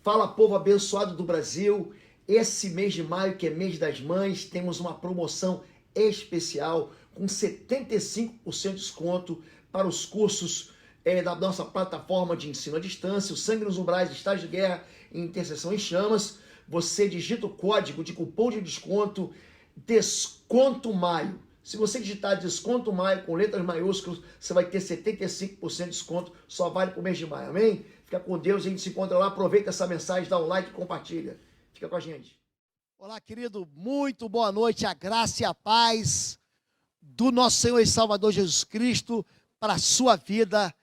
Fala, povo abençoado do Brasil. Esse mês de maio, que é mês das mães, temos uma promoção especial com 75% de desconto para os cursos da nossa plataforma de ensino à distância, o Sangue nos Umbrais, Estágio de Guerra e Intercessão em Chamas. Você digita o código de cupom de desconto Desconto Maio. Se você digitar Desconto Maio com letras maiúsculas, você vai ter 75% de desconto, só vale para o mês de maio, amém? Fica com Deus, a gente se encontra lá, aproveita essa mensagem, dá um like e compartilha. Fica com a gente. Olá, querido, muito boa noite, a graça e a paz do nosso Senhor e Salvador Jesus Cristo para a sua vida.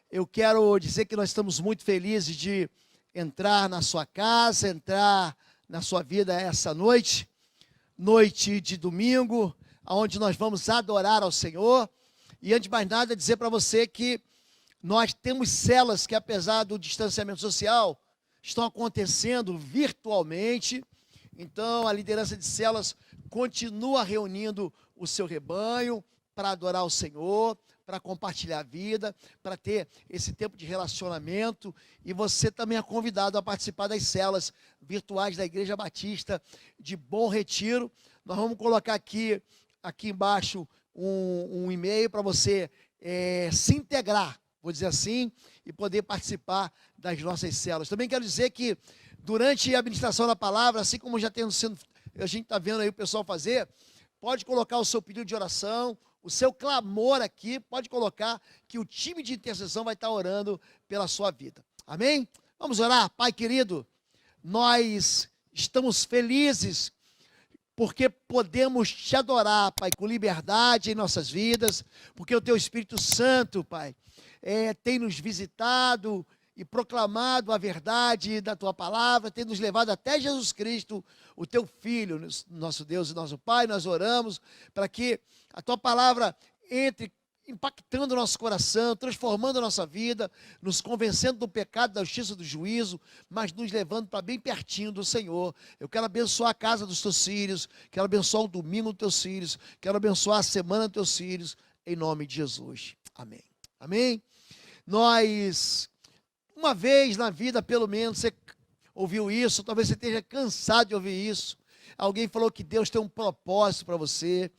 Eu quero dizer que nós estamos muito felizes de entrar na sua casa, entrar na sua vida essa noite, noite de domingo, onde nós vamos adorar ao Senhor. E antes de mais nada, dizer para você que nós temos celas que, apesar do distanciamento social, estão acontecendo virtualmente. Então, a liderança de celas continua reunindo o seu rebanho para adorar o Senhor, para compartilhar a vida, para ter esse tempo de relacionamento. E você também é convidado a participar das celas virtuais da Igreja Batista de Bom Retiro. Nós vamos colocar aqui embaixo um e-mail para você se integrar, vou dizer assim, e poder participar das nossas células. Também quero dizer que durante a administração da palavra, assim como já tem sendo, a gente está vendo aí o pessoal fazer, pode colocar o seu pedido de oração, o seu clamor aqui, pode colocar que o time de intercessão vai estar orando pela sua vida. Amém? Vamos orar? Pai querido, nós estamos felizes porque podemos te adorar, Pai, com liberdade em nossas vidas, porque o Teu Espírito Santo, Pai, tem nos visitado e proclamado a verdade da Tua palavra, tem nos levado até Jesus Cristo, o Teu Filho, nosso Deus e nosso Pai. Nós oramos para que a Tua palavra entre impactando o nosso coração, transformando a nossa vida, nos convencendo do pecado, da justiça e do juízo, mas nos levando para bem pertinho do Senhor. Eu quero abençoar a casa dos Teus filhos, quero abençoar o domingo dos Teus filhos, quero abençoar a semana dos Teus filhos, em nome de Jesus. Amém. Amém? Nós, uma vez na vida, pelo menos, você ouviu isso, talvez você esteja cansado de ouvir isso. Alguém falou que Deus tem um propósito para você,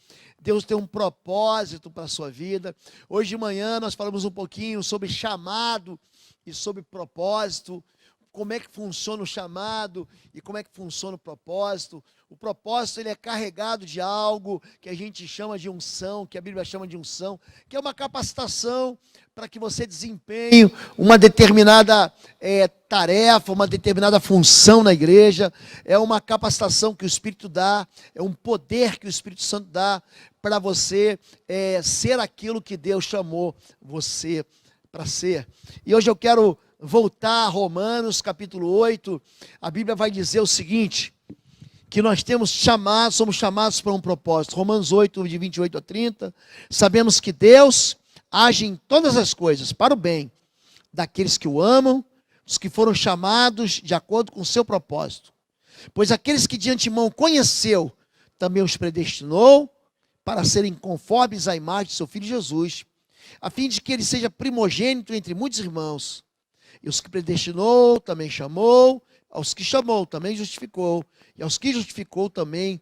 Deus tem um propósito para a sua vida. Hoje de manhã nós falamos um pouquinho sobre chamado e sobre propósito, como é que funciona o chamado e como é que funciona o propósito. O propósito, ele é carregado de algo que a gente chama de unção, que a Bíblia chama de unção, que é uma capacitação para que você desempenhe uma determinada tarefa, uma determinada função na igreja. É uma capacitação que o Espírito dá, é um poder que o Espírito Santo dá para você ser aquilo que Deus chamou você para ser. E hoje eu quero voltar a Romanos capítulo 8, a Bíblia vai dizer o seguinte, que nós somos chamados para um propósito. Romanos 8, de 28 a 30, sabemos que Deus age em todas as coisas para o bem daqueles que o amam, dos que foram chamados de acordo com o seu propósito. Pois aqueles que de antemão conheceu, também os predestinou para serem conformes à imagem de seu Filho Jesus, a fim de que ele seja primogênito entre muitos irmãos. E os que predestinou, também chamou, aos que chamou, também justificou, e aos que justificou, também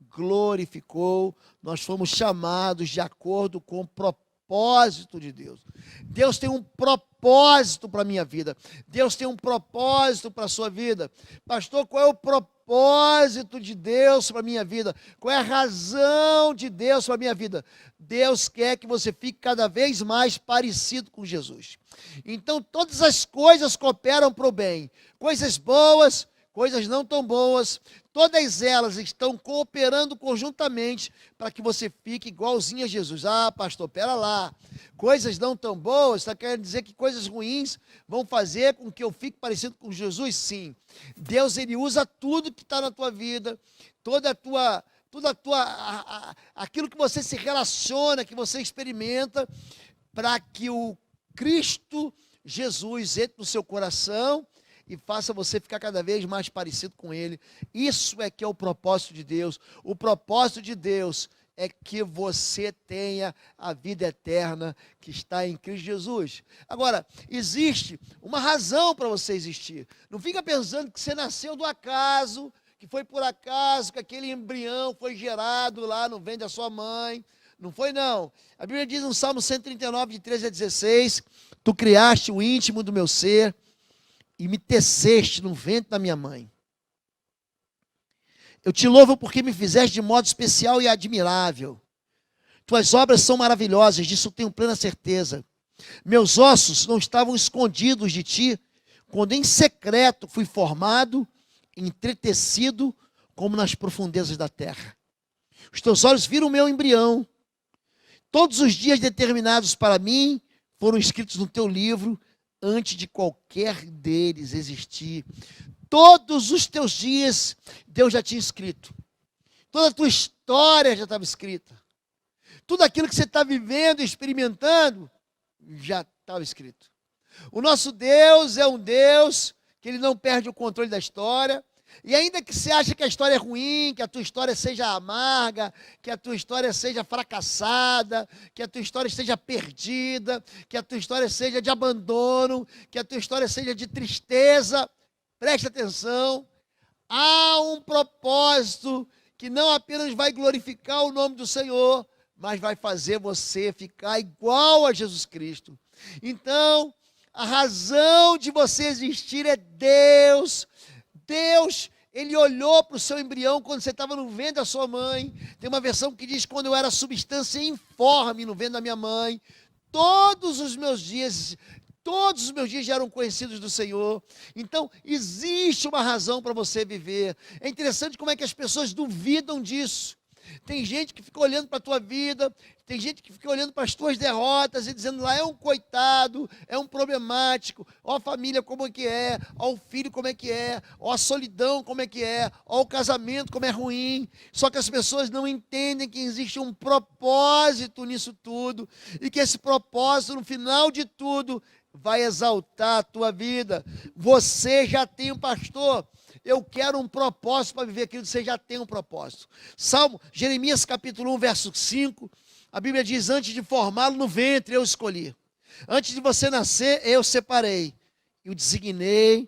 glorificou. Nós fomos chamados de acordo com o propósito de Deus. Deus tem um propósito para a minha vida. Deus tem um propósito para a sua vida. Pastor, qual é o propósito de Deus para a minha vida? Qual é a razão de Deus para a minha vida? Deus quer que você fique cada vez mais parecido com Jesus. Então, todas as coisas cooperam para o bem. Coisas boas, coisas não tão boas, todas elas estão cooperando conjuntamente para que você fique igualzinho a Jesus. Ah, pastor, pera lá. Coisas não tão boas, está querendo dizer que coisas ruins vão fazer com que eu fique parecido com Jesus? Sim. Deus, ele usa tudo que está na tua vida, aquilo que você se relaciona, que você experimenta, para que o Cristo Jesus entre no seu coração e faça você ficar cada vez mais parecido com Ele. Isso é que é o propósito de Deus. O propósito de Deus é que você tenha a vida eterna que está em Cristo Jesus. Agora, existe uma razão para você existir. Não fica pensando que você nasceu do acaso, que foi por acaso que aquele embrião foi gerado lá no ventre da sua mãe. Não foi, não. A Bíblia diz no Salmo 139, de 13 a 16, tu criaste o íntimo do meu ser e me teceste no ventre da minha mãe. Eu te louvo porque me fizeste de modo especial e admirável. Tuas obras são maravilhosas, disso eu tenho plena certeza. Meus ossos não estavam escondidos de ti, quando em secreto fui formado, entretecido, como nas profundezas da terra. Os teus olhos viram o meu embrião. Todos os dias determinados para mim foram escritos no teu livro, antes de qualquer deles existir. Todos os teus dias, Deus já tinha escrito. Toda a tua história já estava escrita. Tudo aquilo que você está vivendo e experimentando, já estava escrito. O nosso Deus é um Deus que Ele não perde o controle da história. E ainda que você ache que a história é ruim, que a tua história seja amarga, que a tua história seja fracassada, que a tua história esteja perdida, que a tua história seja de abandono, que a tua história seja de tristeza, preste atenção, há um propósito que não apenas vai glorificar o nome do Senhor, mas vai fazer você ficar igual a Jesus Cristo. Então, a razão de você existir é Deus. Deus, Ele olhou para o seu embrião quando você estava no ventre da sua mãe. Tem uma versão que diz, quando eu era substância informe no ventre da minha mãe, todos os meus dias já eram conhecidos do Senhor. Então, existe uma razão para você viver. É interessante como é que as pessoas duvidam disso. Tem gente que fica olhando para a tua vida, tem gente que fica olhando para as tuas derrotas e dizendo lá, é um coitado, é um problemático, ó a família como é que é, ó o filho como é que é, ó a solidão como é que é, ó o casamento como é ruim. Só que as pessoas não entendem que existe um propósito nisso tudo e que esse propósito, no final de tudo, vai exaltar a tua vida. Você já tem um pastor. Eu quero um propósito para viver aquilo, você já tem um propósito. Jeremias capítulo 1, verso 5, a Bíblia diz, antes de formá-lo no ventre eu escolhi. Antes de você nascer eu separei e o designei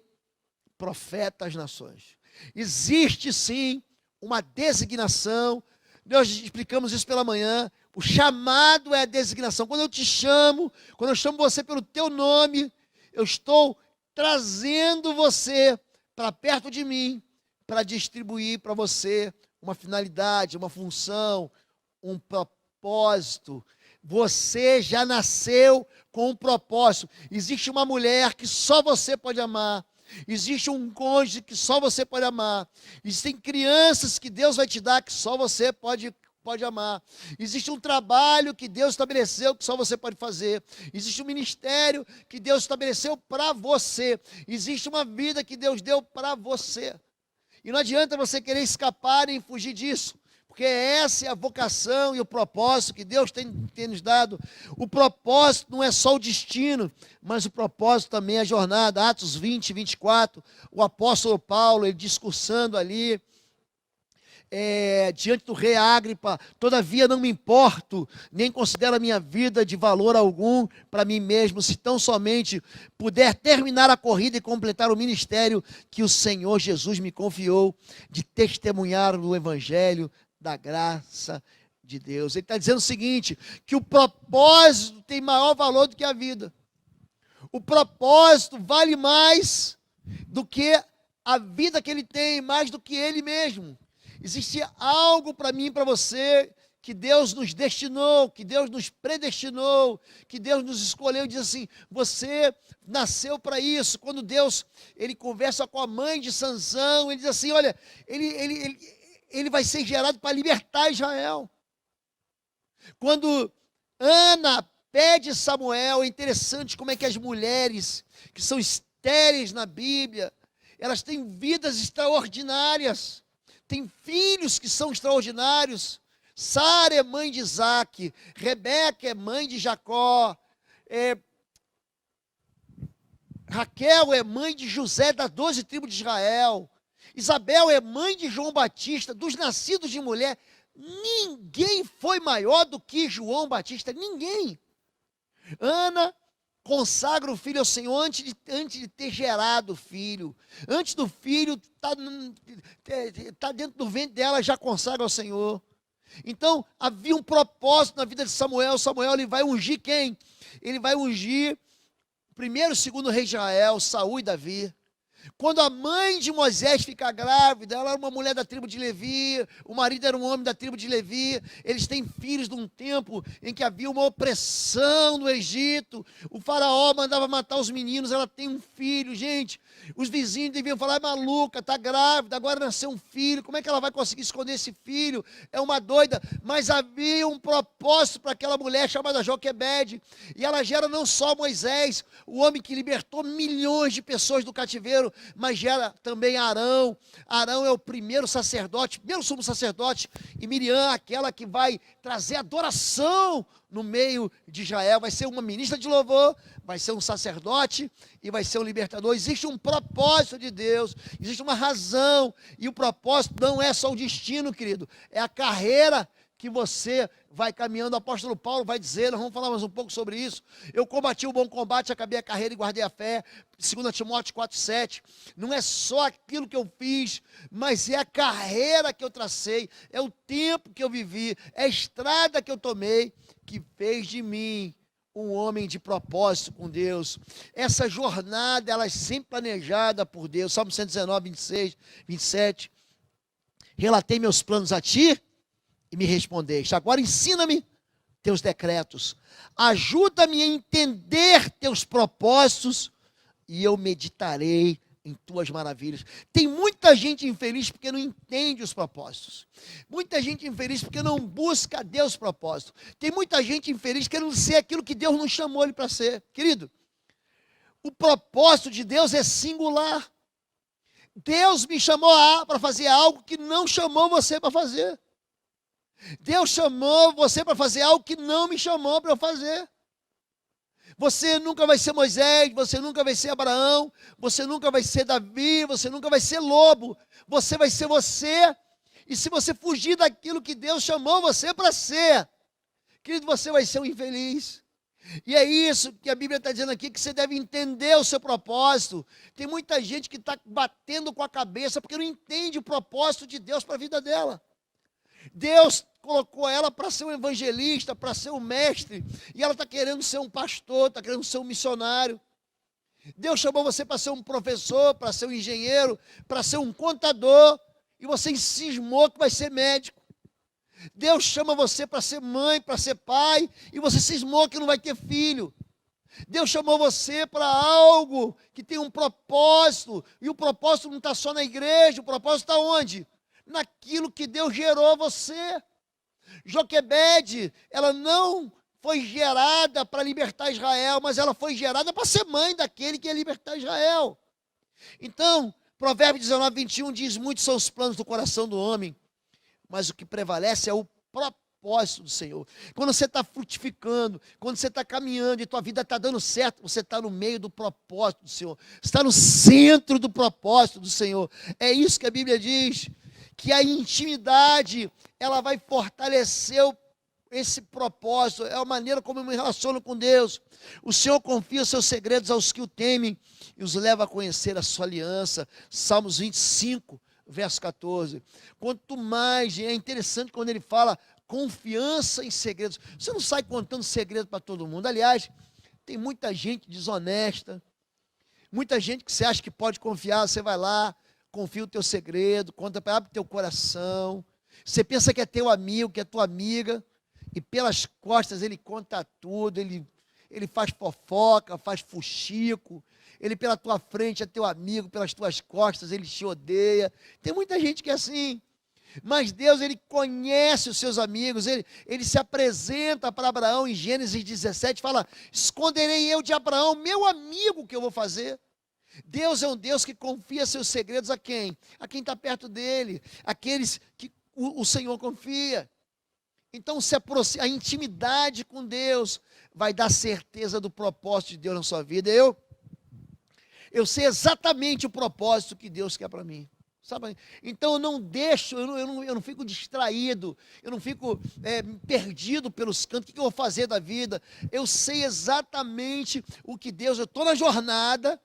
profeta às nações. Existe sim uma designação, nós explicamos isso pela manhã, o chamado é a designação. Quando eu te chamo, quando eu chamo você pelo teu nome, eu estou trazendo você para perto de mim, para distribuir para você uma finalidade, uma função, um propósito. Você já nasceu com um propósito. Existe uma mulher que só você pode amar. Existe um cônjuge que só você pode amar. Existem crianças que Deus vai te dar que só você pode amar. Existe um trabalho que Deus estabeleceu que só você pode fazer. Existe um ministério que Deus estabeleceu para você. Existe uma vida que Deus deu para você. E não adianta você querer escapar e fugir disso, porque essa é a vocação e o propósito que Deus tem nos dado. O propósito não é só o destino, mas o propósito também é a jornada. Atos 20, 24, o apóstolo Paulo, ele discursando ali, diante do rei Agripa, todavia não me importo, nem considero a minha vida de valor algum para mim mesmo, se tão somente puder terminar a corrida e completar o ministério que o Senhor Jesus me confiou, de testemunhar o evangelho da graça de Deus. Ele está dizendo o seguinte, que o propósito tem maior valor do que a vida. O propósito vale mais do que a vida que ele tem, mais do que ele mesmo. Existe algo para mim e para você que Deus nos destinou, que Deus nos predestinou, que Deus nos escolheu. Diz assim, você nasceu para isso. Quando Deus, ele conversa com a mãe de Sansão, ele diz assim, olha, ele vai ser gerado para libertar Israel. Quando Ana pede Samuel, é interessante como é que as mulheres que são estéreis na Bíblia, elas têm vidas extraordinárias. Tem filhos que são extraordinários. Sara é mãe de Isaac, Rebeca é mãe de Jacó, Raquel é mãe de José, das 12 tribos de Israel, Isabel é mãe de João Batista, dos nascidos de mulher, ninguém foi maior do que João Batista, ninguém. Ana consagra o filho ao Senhor antes de ter gerado o filho. Antes do filho tá dentro do ventre dela, já consagra ao Senhor. Então, havia um propósito na vida de Samuel. Samuel, ele vai ungir quem? Ele vai ungir o primeiro e o segundo rei de Israel, Saul e Davi. Quando a mãe de Moisés fica grávida, ela era uma mulher da tribo de Levi, o marido era um homem da tribo de Levi, eles têm filhos de um tempo em que havia uma opressão no Egito, o faraó mandava matar os meninos, ela tem um filho, gente, os vizinhos deviam falar, é maluca, está grávida, agora nasceu um filho, como é que ela vai conseguir esconder esse filho? É uma doida, mas havia um propósito para aquela mulher chamada Joquebede, e ela gera não só Moisés, o homem que libertou milhões de pessoas do cativeiro, mas gera também Arão. Arão é o primeiro sacerdote, primeiro sumo sacerdote, e Miriam, aquela que vai trazer adoração no meio de Israel, vai ser uma ministra de louvor, vai ser um sacerdote e vai ser um libertador. Existe um propósito de Deus, existe uma razão, e o propósito não é só o destino, querido, é a carreira que você vai caminhando. O apóstolo Paulo vai dizer, nós vamos falar mais um pouco sobre isso. Eu combati o bom combate, acabei a carreira e guardei a fé. 2 Timóteo 4,7. Não é só aquilo que eu fiz, mas é a carreira que eu tracei, é o tempo que eu vivi, é a estrada que eu tomei, que fez de mim um homem de propósito com Deus. Essa jornada, ela é sempre planejada por Deus. Salmo 119, 26, 27. Relatei meus planos a ti, e me respondeste. Agora ensina-me teus decretos. Ajuda-me a entender teus propósitos e eu meditarei em tuas maravilhas. Tem muita gente infeliz porque não entende os propósitos. Muita gente infeliz porque não busca a Deus propósito. Tem muita gente infeliz querendo ser aquilo que Deus não chamou ele para ser. Querido, o propósito de Deus é singular. Deus me chamou para fazer algo que não chamou você para fazer. Deus chamou você para fazer algo que não me chamou para fazer. Você nunca vai ser Moisés, você nunca vai ser Abraão, você nunca vai ser Davi, você nunca vai ser lobo. Você vai ser você. E se você fugir daquilo que Deus chamou você para ser, querido, você vai ser um infeliz. E é isso que a Bíblia está dizendo aqui, que você deve entender o seu propósito. Tem muita gente que está batendo com a cabeça porque não entende o propósito de Deus para a vida dela. Deus colocou ela para ser um evangelista, para ser um mestre, e ela está querendo ser um pastor, está querendo ser um missionário. Deus chamou você para ser um professor, para ser um engenheiro, para ser um contador, e você cismou que vai ser médico. Deus chama você para ser mãe, para ser pai, e você cismou que não vai ter filho. Deus chamou você para algo que tem um propósito, e o propósito não está só na igreja, o propósito está onde? Naquilo que Deus gerou você. Joquebede, ela não foi gerada para libertar Israel, mas ela foi gerada para ser mãe daquele que ia libertar Israel. Então, Provérbios 19, 21 diz, muitos são os planos do coração do homem, mas o que prevalece é o propósito do Senhor. Quando você está frutificando, quando você está caminhando e tua vida está dando certo, você está no meio do propósito do Senhor, você está no centro do propósito do Senhor. É isso que a Bíblia diz, que a intimidade, ela vai fortalecer esse propósito, é a maneira como eu me relaciono com Deus. O Senhor confia os seus segredos aos que o temem e os leva a conhecer a sua aliança. Salmos 25, verso 14. Quanto mais, é interessante quando ele fala confiança em segredos. Você não sai contando segredo para todo mundo. Aliás, tem muita gente desonesta, muita gente que você acha que pode confiar, você vai lá, confia o teu segredo, abre o teu coração. Você pensa que é teu amigo, que é tua amiga, e pelas costas ele conta tudo, ele faz fofoca, faz fuxico, ele pela tua frente é teu amigo, pelas tuas costas ele te odeia. Tem muita gente que é assim. Mas Deus, ele conhece os seus amigos, ele se apresenta para Abraão em Gênesis 17, fala, esconderei eu de Abraão, meu amigo, que eu vou fazer. Deus é um Deus que confia seus segredos a quem? A quem está perto dele, aqueles que o Senhor confia. Então, a intimidade com Deus vai dar certeza do propósito de Deus na sua vida. Eu sei exatamente o propósito que Deus quer para mim. Sabe? Então eu não deixo, eu não fico distraído, eu não fico perdido pelos cantos. O que eu vou fazer da vida? Eu sei exatamente o que Deus, eu estou na jornada.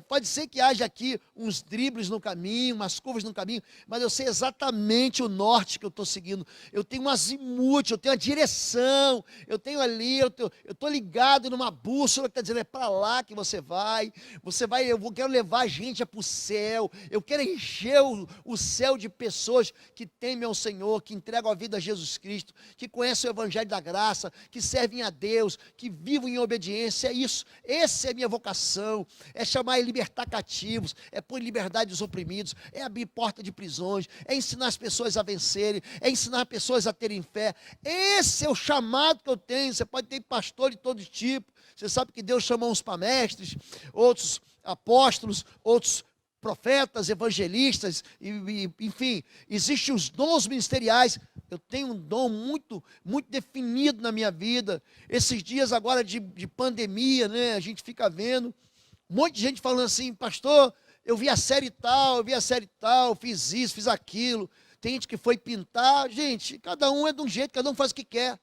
Pode ser que haja aqui uns dribles no caminho, umas curvas no caminho, mas eu sei exatamente o norte que eu estou seguindo. Eu tenho um azimuth, eu tenho a direção, eu tenho ali, eu estou ligado numa bússola que está dizendo, é para lá que você vai, quero levar a gente para o céu, eu quero encher o céu de pessoas que temem ao Senhor, que entregam a vida a Jesus Cristo, que conhecem o Evangelho da Graça, que servem a Deus, que vivem em obediência. É isso, essa é a minha vocação. É chamar e libertar cativos, é pôr em liberdade os oprimidos, é abrir porta de prisões, é ensinar as pessoas a vencerem, é ensinar pessoas a terem fé. Esse é o chamado que eu tenho. Você pode ter pastor de todo tipo. Você sabe que Deus chamou uns para mestres, outros apóstolos, outros profetas, evangelistas, enfim, existem os dons ministeriais. Eu tenho um dom muito, muito definido na minha vida. Esses dias agora de pandemia, né, a gente fica vendo um monte de gente falando assim, pastor, eu vi a série tal, fiz isso, fiz aquilo. Tem gente que foi pintar. Gente, cada um é de um jeito, cada um faz o que quer.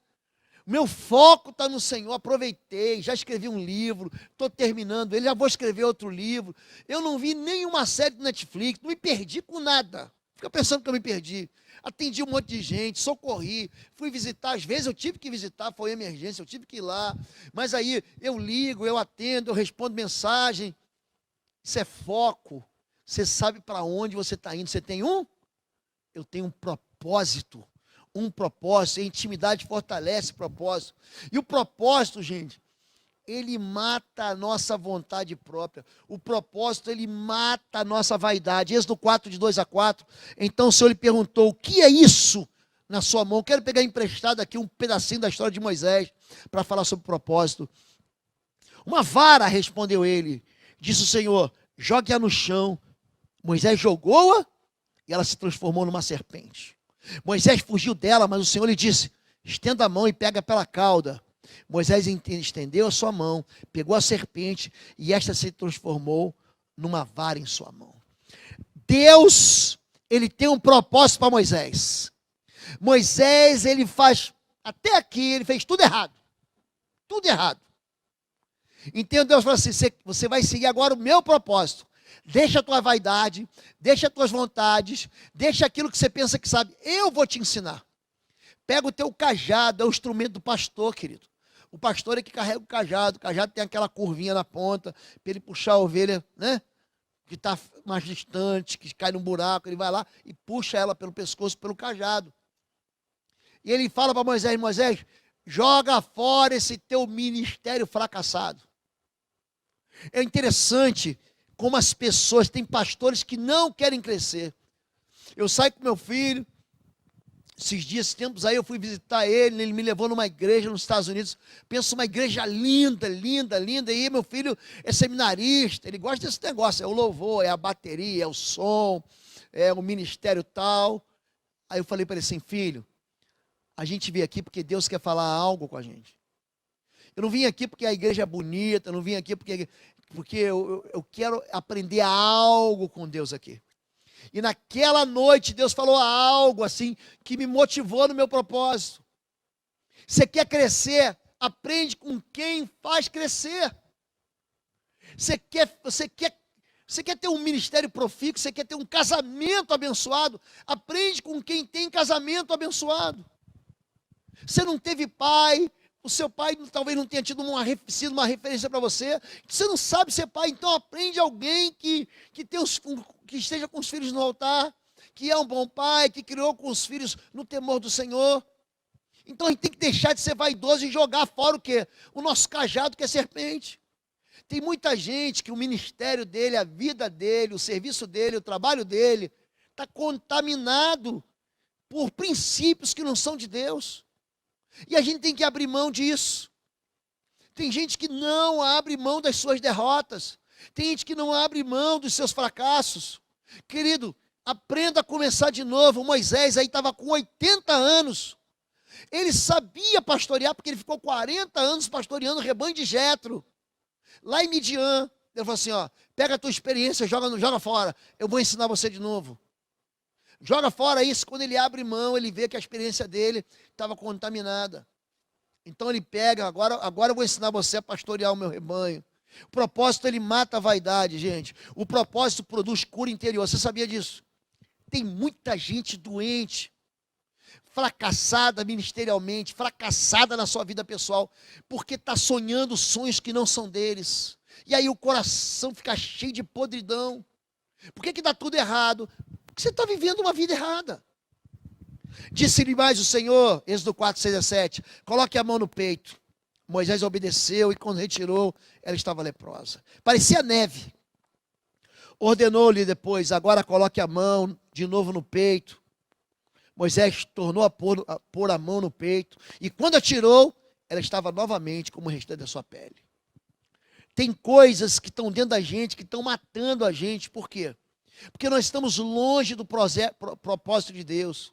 Meu foco está no Senhor. Aproveitei, já escrevi um livro, estou terminando ele, já vou escrever outro livro. Eu não vi nenhuma série do Netflix, não me perdi com nada. Fica pensando que eu me perdi. Atendi um monte de gente, socorri, fui visitar, às vezes eu tive que visitar, foi emergência, eu tive que ir lá, mas aí eu ligo, eu atendo, eu respondo mensagem. Isso é foco. Você sabe para onde você está indo. Você tem eu tenho um propósito, a intimidade fortalece o propósito. E o propósito, gente, ele mata a nossa vontade própria. O propósito, ele mata a nossa vaidade. Êxodo 4, de 2 a 4. Então o Senhor lhe perguntou, o que é isso na sua mão? Quero pegar emprestado aqui um pedacinho da história de Moisés, para falar sobre o propósito. Uma vara, respondeu ele. Disse o Senhor, jogue-a no chão. Moisés jogou-a e ela se transformou numa serpente. Moisés fugiu dela, mas o Senhor lhe disse, estenda a mão e pega pela cauda. Moisés estendeu a sua mão, pegou a serpente e esta se transformou numa vara em sua mão. Deus, ele tem um propósito para Moisés. Moisés, ele faz, até aqui, ele fez tudo errado. Tudo errado. Então Deus fala assim, você vai seguir agora o meu propósito. Deixa a tua vaidade, deixa as tuas vontades, deixa aquilo que você pensa que sabe. Eu vou te ensinar. Pega o teu cajado, é o instrumento do pastor, querido. O pastor é que carrega o cajado tem aquela curvinha na ponta, para ele puxar a ovelha, né? Que está mais distante, que cai num buraco, ele vai lá e puxa ela pelo pescoço, pelo cajado. E ele fala para Moisés, Moisés, joga fora esse teu ministério fracassado. É interessante como as pessoas, tem pastores que não querem crescer. Eu saio com meu filho, esses tempos aí eu fui visitar ele me levou numa igreja nos Estados Unidos, penso uma igreja linda, linda, linda, e meu filho é seminarista, ele gosta desse negócio, é o louvor, é a bateria, é o som, é o ministério tal. Aí eu falei para ele assim, filho, a gente veio aqui porque Deus quer falar algo com a gente. Eu não vim aqui porque a igreja é bonita, eu não vim aqui porque eu quero aprender algo com Deus aqui. E naquela noite Deus falou algo assim que me motivou no meu propósito. Você quer crescer? Aprende com quem faz crescer. Você quer ter um ministério profícuo? Você quer ter um casamento abençoado? Aprende com quem tem casamento abençoado. Você não teve pai, o seu pai talvez não tenha sido uma referência para você. Você não sabe ser pai, então aprende alguém que esteja com os filhos no altar, que é um bom pai, que criou com os filhos no temor do Senhor. Então a gente tem que deixar de ser vaidoso e jogar fora o quê? O nosso cajado, que é serpente. Tem muita gente que o ministério dele, a vida dele, o serviço dele, o trabalho dele, está contaminado por princípios que não são de Deus. E a gente tem que abrir mão disso. Tem gente que não abre mão das suas derrotas. Tem gente que não abre mão dos seus fracassos. Querido, aprenda a começar de novo. O Moisés aí estava com 80 anos. Ele sabia pastorear, porque ele ficou 40 anos pastoreando o rebanho de Jetro, lá em Midian. Ele falou assim, ó, pega a tua experiência, joga fora. Eu vou ensinar você de novo. Joga fora isso. Quando ele abre mão, ele vê que a experiência dele estava contaminada. Então ele pega, agora eu vou ensinar você a pastorear o meu rebanho. O propósito, ele mata a vaidade, gente. O propósito produz cura interior. Você sabia disso? Tem muita gente doente, fracassada ministerialmente, fracassada na sua vida pessoal, porque está sonhando sonhos que não são deles. E aí o coração fica cheio de podridão. Por que dá tudo errado? Porque você está vivendo uma vida errada. Disse-lhe mais o Senhor, Êxodo 4, 6 a 7, coloque a mão no peito. Moisés obedeceu e quando retirou, ela estava leprosa. Parecia neve. Ordenou-lhe depois, agora coloque a mão de novo no peito. Moisés tornou a pôr a mão no peito. E quando a tirou, ela estava novamente como o restante da sua pele. Tem coisas que estão dentro da gente, que estão matando a gente. Por quê? Porque nós estamos longe do propósito de Deus.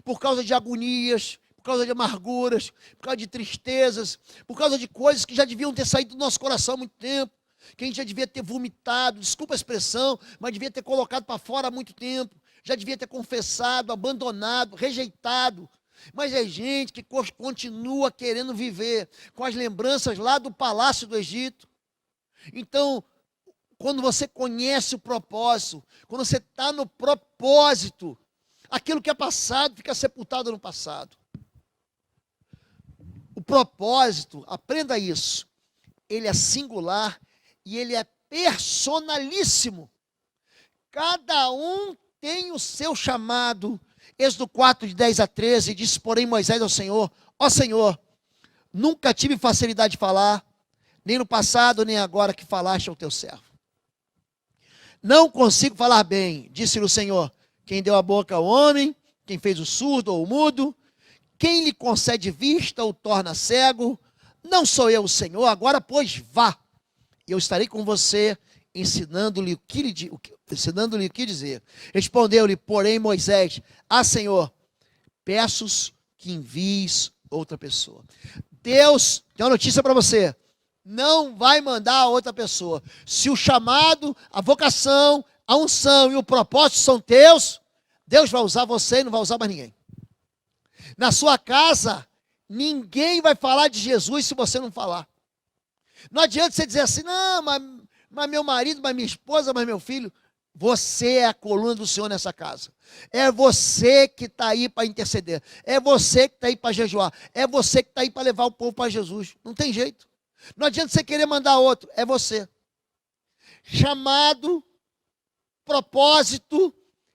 Por causa de agonias, por causa de amarguras, por causa de tristezas, por causa de coisas que já deviam ter saído do nosso coração há muito tempo, que a gente já devia ter vomitado, desculpa a expressão, mas devia ter colocado para fora há muito tempo, já devia ter confessado, abandonado, rejeitado. Mas é gente que continua querendo viver com as lembranças lá do palácio do Egito. Então, quando você conhece o propósito, quando você está no propósito, aquilo que é passado fica sepultado no passado. O propósito, aprenda isso, ele é singular e ele é personalíssimo. Cada um tem o seu chamado. Êxodo 4, de 10 a 13, disse, porém, Moisés ao Senhor, ó Senhor, nunca tive facilidade de falar, nem no passado, nem agora que falaste ao teu servo. Não consigo falar bem, disse-lhe o Senhor, quem deu a boca ao homem, quem fez o surdo ou o mudo, quem lhe concede vista ou torna cego, não sou eu o Senhor, agora pois vá, e eu estarei com você, ensinando-lhe o que dizer. Respondeu-lhe, porém, Moisés, Senhor, peço que envies outra pessoa. Deus, tem uma notícia para você, não vai mandar outra pessoa. Se o chamado, a vocação, a unção e o propósito são teus, Deus vai usar você e não vai usar mais ninguém. Na sua casa, ninguém vai falar de Jesus se você não falar. Não adianta você dizer assim, não, mas meu marido, mas minha esposa, mas meu filho. Você é a coluna do Senhor nessa casa. É você que está aí para interceder. É você que está aí para jejuar. É você que está aí para levar o povo para Jesus. Não tem jeito. Não adianta você querer mandar outro. É você. Chamado, propósito,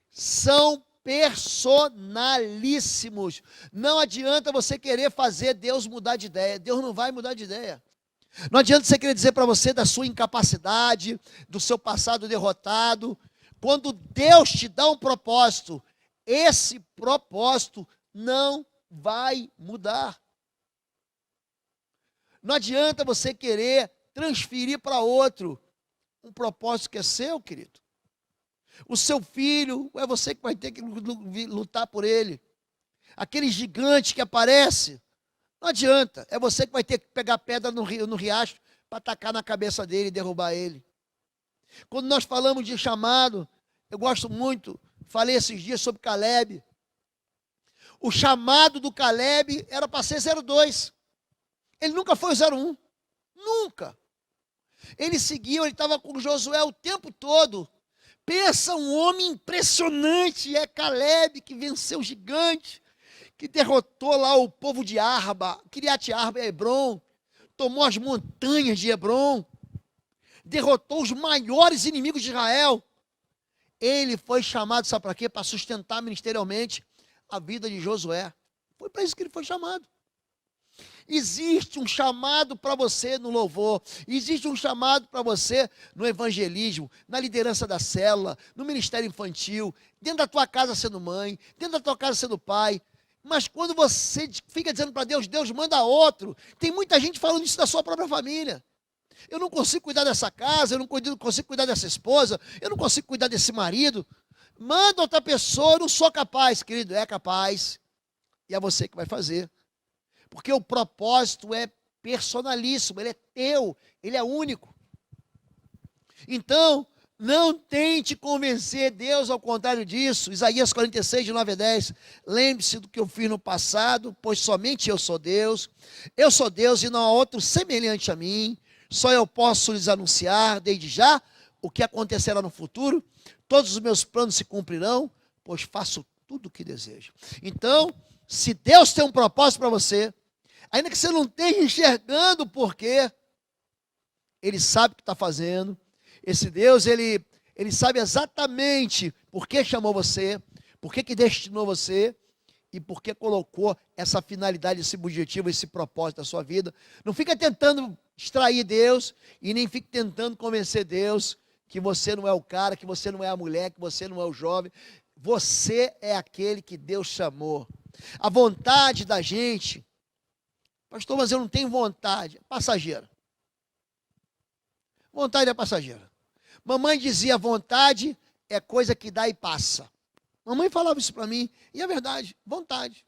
são personalíssimos. Não adianta você querer fazer Deus mudar de ideia. Deus não vai mudar de ideia. Não adianta você querer dizer para você da sua incapacidade, do seu passado derrotado. Quando Deus te dá um propósito, esse propósito não vai mudar. Não adianta você querer transferir para outro um propósito que é seu, querido. O seu filho, é você que vai ter que lutar por ele. Aquele gigante que aparece, não adianta, é você que vai ter que pegar pedra no riacho para atacar na cabeça dele e derrubar ele. Quando nós falamos de chamado, eu gosto muito, falei esses dias sobre Caleb. O chamado do Caleb era para ser 02. Ele nunca foi o 01. Nunca. Ele seguiu, ele estava com Josué o tempo todo. Pensa, um homem impressionante, é Caleb que venceu o gigante, que derrotou lá o povo de Arba, Kiriat Arba e Hebron, tomou as montanhas de Hebron, derrotou os maiores inimigos de Israel. Ele foi chamado, sabe para quê? Para sustentar ministerialmente a vida de Josué. Foi para isso que ele foi chamado. Existe um chamado para você no louvor, existe um chamado para você no evangelismo, na liderança da célula, no ministério infantil, dentro da tua casa sendo mãe, dentro da tua casa sendo pai. Mas quando você fica dizendo para Deus, Deus manda outro, tem muita gente falando isso da sua própria família. Eu não consigo cuidar dessa casa, eu não consigo cuidar dessa esposa, eu não consigo cuidar desse marido. Manda outra pessoa, eu não sou capaz, querido, é capaz. E é você que vai fazer. Porque o propósito é personalíssimo, ele é teu, ele é único. Então, não tente convencer Deus, ao contrário disso. Isaías 46, de 9 a 10. Lembre-se do que eu fiz no passado, pois somente eu sou Deus. Eu sou Deus e não há outro semelhante a mim. Só eu posso lhes anunciar, desde já, o que acontecerá no futuro. Todos os meus planos se cumprirão, pois faço tudo o que desejo. Então, se Deus tem um propósito para você, ainda que você não esteja enxergando o porquê, Ele sabe o que está fazendo. Esse Deus, ele sabe exatamente por que chamou você, por que destinou você e por que colocou essa finalidade, esse objetivo, esse propósito da sua vida. Não fica tentando distrair Deus e nem fique tentando convencer Deus que você não é o cara, que você não é a mulher, que você não é o jovem. Você é aquele que Deus chamou. A vontade da gente, pastor, mas eu não tenho vontade, é passageira. Vontade é passageira. Mamãe dizia, vontade é coisa que dá e passa. Mamãe falava isso para mim, e é verdade, vontade.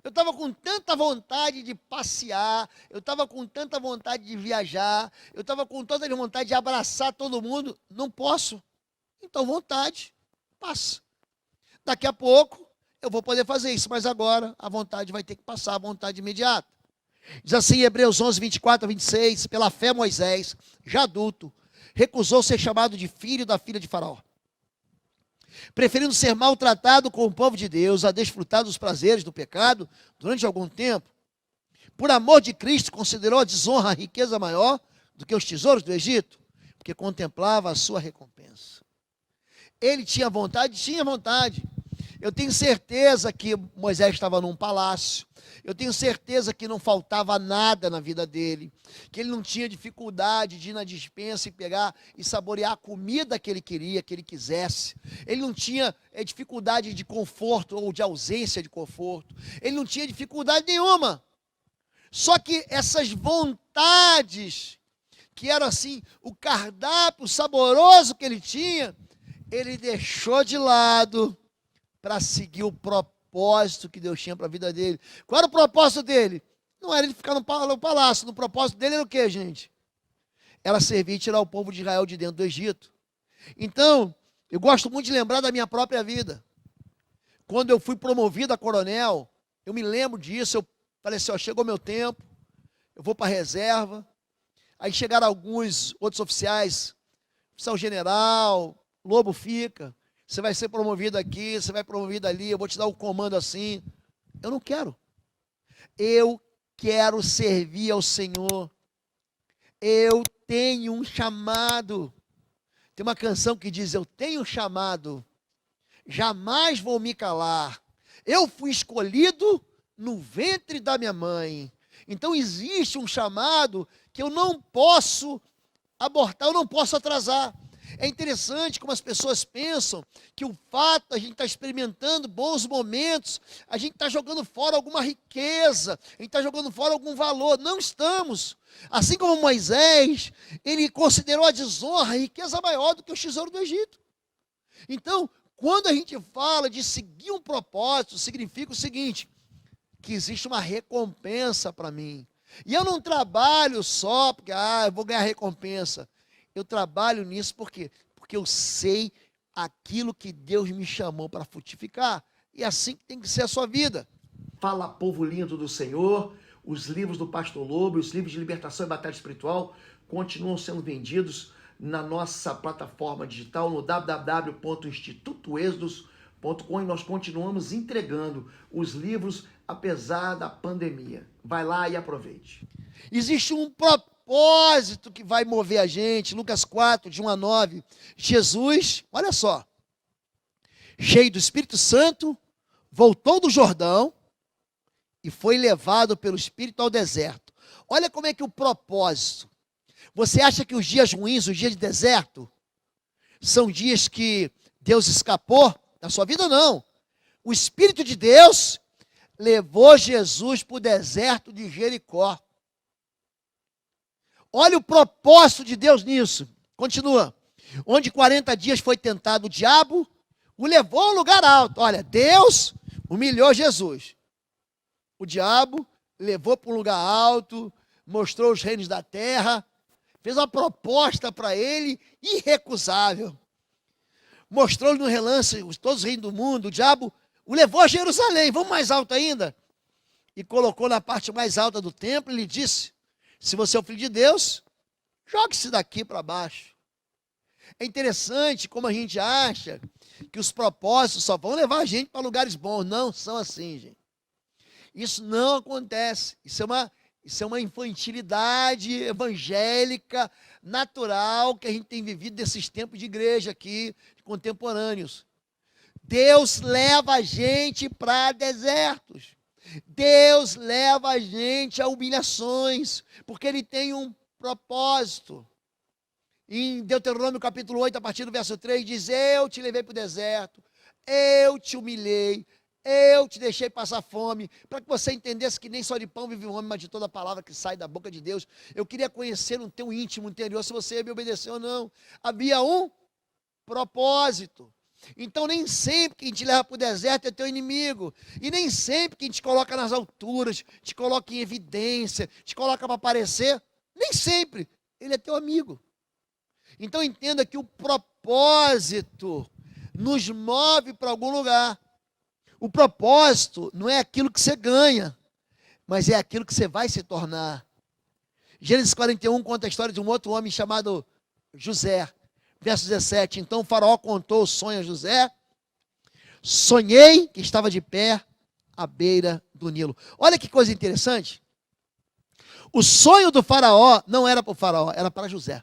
Eu estava com tanta vontade de passear, eu estava com tanta vontade de viajar, eu estava com tanta vontade de abraçar todo mundo, não posso. Então, vontade, passa. Daqui a pouco, eu vou poder fazer isso, mas agora a vontade vai ter que passar, a vontade imediata. Diz assim, Hebreus 11, 24 a 26, pela fé Moisés, já adulto, recusou ser chamado de filho da filha de Faraó, preferindo ser maltratado com o povo de Deus a desfrutar dos prazeres do pecado durante algum tempo. Por amor de Cristo, considerou a desonra a riqueza maior do que os tesouros do Egito, porque contemplava a sua recompensa. Ele tinha vontade? Tinha vontade. Eu tenho certeza que Moisés estava num palácio. Eu tenho certeza que não faltava nada na vida dele, que ele não tinha dificuldade de ir na despensa e pegar e saborear a comida que ele queria, que ele quisesse. Ele não tinha dificuldade de conforto ou de ausência de conforto. Ele não tinha dificuldade nenhuma. Só que essas vontades, que eram assim, o cardápio saboroso que ele tinha, ele deixou de lado para seguir o propósito que Deus tinha para a vida dele. Qual era o propósito dele? Não era ele ficar no palácio. O propósito dele era o quê, gente? Era servir e tirar o povo de Israel de dentro do Egito. Então, eu gosto muito de lembrar da minha própria vida. Quando eu fui promovido a coronel, eu me lembro disso, eu falei assim, ó, chegou meu tempo, eu vou para a reserva. Aí chegaram alguns outros oficiais, oficial general, Lobo fica, você vai ser promovido aqui, você vai promovido ali, eu vou te dar o comando assim. Eu não quero. Eu quero servir ao Senhor. Eu tenho um chamado. Tem uma canção que diz, eu tenho um chamado, jamais vou me calar. Eu fui escolhido no ventre da minha mãe. Então existe um chamado que eu não posso abortar, eu não posso atrasar. É interessante como as pessoas pensam que o fato de a gente estar experimentando bons momentos, a gente está jogando fora alguma riqueza, a gente está jogando fora algum valor. Não estamos. Assim como Moisés, ele considerou a desonra a riqueza maior do que o tesouro do Egito. Então, quando a gente fala de seguir um propósito, significa o seguinte, que existe uma recompensa para mim. E eu não trabalho só porque, eu vou ganhar recompensa. Eu trabalho nisso porque eu sei aquilo que Deus me chamou para frutificar. E assim que tem que ser a sua vida. Fala, povo lindo do Senhor. Os livros do Pastor Lobo, os livros de libertação e batalha espiritual continuam sendo vendidos na nossa plataforma digital no www.institutoexodos.com e nós continuamos entregando os livros apesar da pandemia. Vai lá e aproveite. Existe um propósito que vai mover a gente. Lucas 4, de 1 a 9. Jesus, olha só, cheio do Espírito Santo, voltou do Jordão e foi levado pelo Espírito ao deserto. Olha como é que o propósito. Você acha que os dias ruins, os dias de deserto, são dias que Deus escapou da sua vida? Não. O Espírito de Deus levou Jesus para o deserto de Jericó. Olha o propósito de Deus nisso. Continua. Onde 40 dias foi tentado o diabo, o levou a um lugar alto. Olha, Deus humilhou Jesus. O diabo levou para um lugar alto, mostrou os reinos da terra. fez uma proposta para ele irrecusável. Mostrou-lhe no relance todos os reinos do mundo. O diabo o levou a Jerusalém, vamos mais alto ainda. E colocou na parte mais alta do templo e lhe disse: se você é o filho de Deus, jogue-se daqui para baixo. É interessante como a gente acha que os propósitos só vão levar a gente para lugares bons. Não são assim, gente. Isso não acontece. Isso é uma infantilidade evangélica, natural, que a gente tem vivido nesses tempos de igreja aqui, contemporâneos. Deus leva a gente para desertos. Deus leva a gente a humilhações, porque Ele tem um propósito. Em Deuteronômio capítulo 8, a partir do verso 3, diz: eu te levei para o deserto, eu te humilhei, eu te deixei passar fome, para que você entendesse que nem só de pão vive o homem, mas de toda palavra que sai da boca de Deus. Eu queria conhecer no teu íntimo interior se você ia me obedecer ou não. Havia um propósito. Então nem sempre quem te leva para o deserto é teu inimigo, e nem sempre quem te coloca nas alturas, te coloca em evidência, te coloca para aparecer, nem sempre ele é teu amigo. Então entenda que o propósito nos move para algum lugar. O propósito não é aquilo que você ganha, mas é aquilo que você vai se tornar. Gênesis 41 conta a história de um outro homem chamado José. Verso 17, então o faraó contou o sonho a José. Sonhei que estava de pé à beira do Nilo. Olha que coisa interessante. O sonho do faraó não era para o faraó, era para José.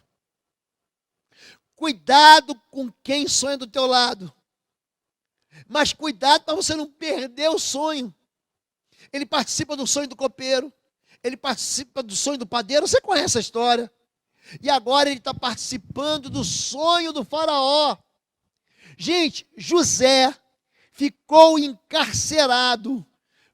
Cuidado com quem sonha do teu lado. Mas cuidado para você não perder o sonho. Ele participa do sonho do copeiro. Ele participa do sonho do padeiro. Você conhece a história. E agora ele está participando do sonho do faraó. Gente, José ficou encarcerado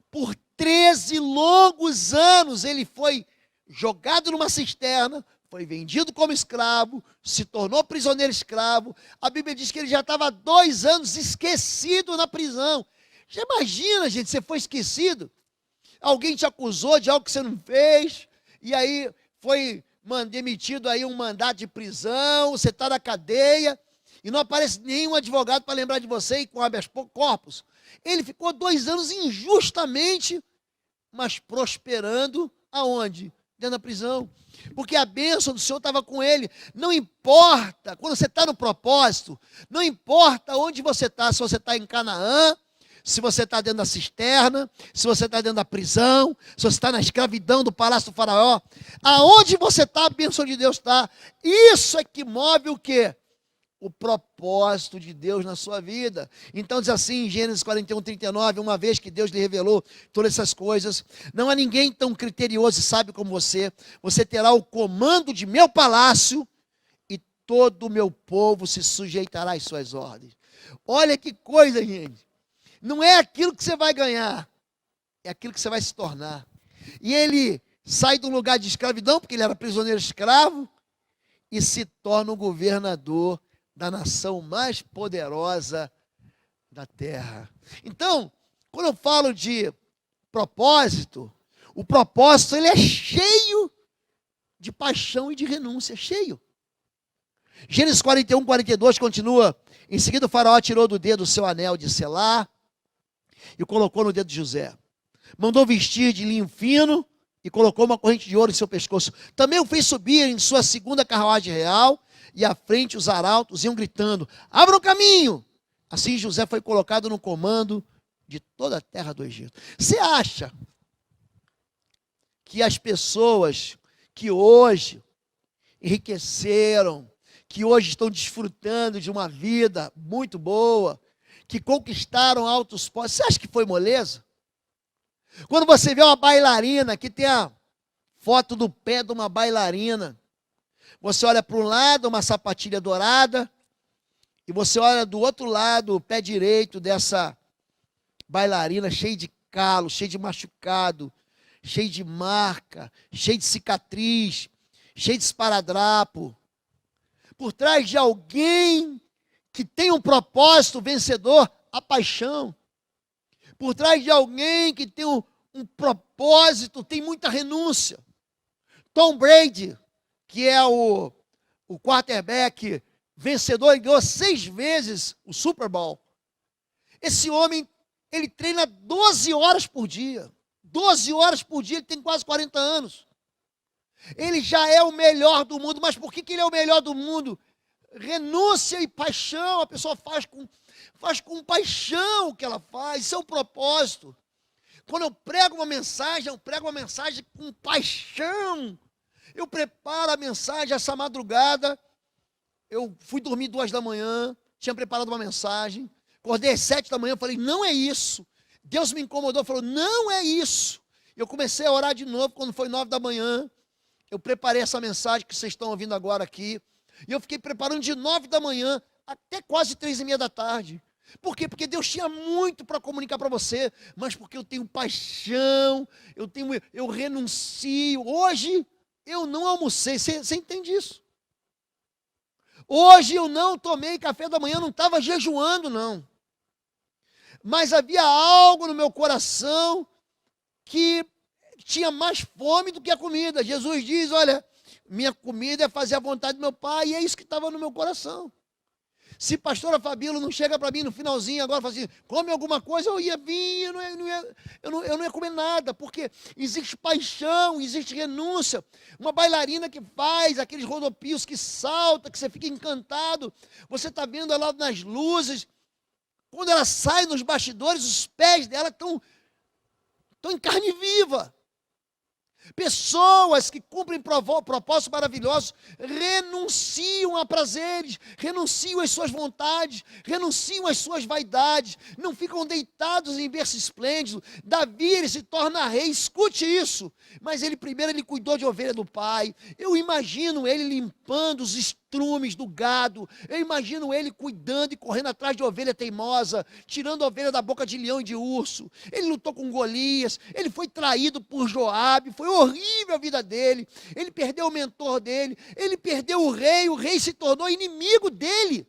por 13 longos anos. Ele foi jogado numa cisterna, foi vendido como escravo, se tornou prisioneiro escravo. A Bíblia diz que ele já estava 2 anos esquecido na prisão. Já imagina, gente, você foi esquecido? Alguém te acusou de algo que você não fez, e aí foi demitido aí um mandato de prisão, você está na cadeia, e não aparece nenhum advogado para lembrar de você e com habeas corpus. Ele ficou 2 anos injustamente, mas prosperando aonde? Dentro da prisão. Porque a bênção do Senhor estava com ele. Não importa, quando você está no propósito, não importa onde você está, se você está em Canaã, se você está dentro da cisterna, se você está dentro da prisão, se você está na escravidão do palácio do faraó, aonde você está, a bênção de Deus está. Isso é que move o quê? O propósito de Deus na sua vida. Então diz assim em Gênesis 41, 39, uma vez que Deus lhe revelou todas essas coisas, não há ninguém tão criterioso e sábio como você. Você terá o comando de meu palácio e todo o meu povo se sujeitará às suas ordens. Olha que coisa, gente. Não é aquilo que você vai ganhar, é aquilo que você vai se tornar. E ele sai do lugar de escravidão, porque ele era prisioneiro escravo, e se torna o governador da nação mais poderosa da terra. Então, quando eu falo de propósito, o propósito ele é cheio de paixão e de renúncia, cheio. Gênesis 41, 42 continua: em seguida o faraó tirou do dedo o seu anel de selar e colocou no dedo de José. Mandou vestir de linho fino e colocou uma corrente de ouro em seu pescoço. Também o fez subir em sua segunda carruagem real, e à frente os arautos iam gritando: abra o caminho! Assim José foi colocado no comando de toda a terra do Egito. Você acha que as pessoas que hoje enriqueceram, que hoje estão desfrutando de uma vida muito boa, que conquistaram altos postos, você acha que foi moleza? Quando você vê uma bailarina, que tem a foto do pé de uma bailarina, você olha para um lado, uma sapatilha dourada, e você olha do outro lado, o pé direito dessa bailarina, cheio de calo, cheio de machucado, cheio de marca, cheio de cicatriz, cheio de esparadrapo. Por trás de alguém que tem um propósito vencedor, a paixão. Por trás de alguém que tem um propósito, tem muita renúncia. Tom Brady que é o quarterback vencedor, ele ganhou 6 vezes o Super Bowl. Esse homem, ele treina 12 horas por dia. 12 horas por dia, ele tem quase 40 anos. Ele já é o melhor do mundo, mas por que ele é o melhor do mundo? Renúncia e paixão, a pessoa faz com paixão o que ela faz, isso é o propósito. Quando eu prego uma mensagem com paixão. Eu preparo a mensagem essa madrugada, eu fui dormir 2 da manhã, tinha preparado uma mensagem, acordei às 7 da manhã, falei, não é isso. Deus me incomodou, falou, não é isso. Eu comecei a orar de novo, quando foi 9 da manhã, eu preparei essa mensagem que vocês estão ouvindo agora aqui, e eu fiquei preparando de 9 da manhã até quase 3:30 da tarde. Por quê? Porque Deus tinha muito para comunicar para você, mas porque eu tenho paixão, eu renuncio. Hoje eu não almocei, você entende isso? Hoje eu não tomei café da manhã, não estava jejuando não. Mas havia algo no meu coração que tinha mais fome do que a comida. Jesus diz, olha, minha comida é fazer a vontade do meu Pai, e é isso que estava no meu coração. Se a pastora Fabíola não chega para mim no finalzinho agora e fala assim, come alguma coisa, eu ia vir, eu não ia comer nada, porque existe paixão, existe renúncia. Uma bailarina que faz aqueles rodopios que salta, que você fica encantado, você está vendo ela nas luzes, quando ela sai nos bastidores, os pés dela estão em carne viva. Pessoas que cumprem propósitos maravilhosos renunciam a prazeres, renunciam às suas vontades, renunciam às suas vaidades, não ficam deitados em berço esplêndido. Davi, ele se torna rei, escute isso, mas ele cuidou de ovelha do pai. Eu imagino ele limpando os estrumes do gado, eu imagino ele cuidando e correndo atrás de ovelha teimosa, tirando a ovelha da boca de leão e de urso. Ele lutou com Golias, ele foi traído por Joabe, foi horrível a vida dele, ele perdeu o mentor dele, ele perdeu o rei se tornou inimigo dele.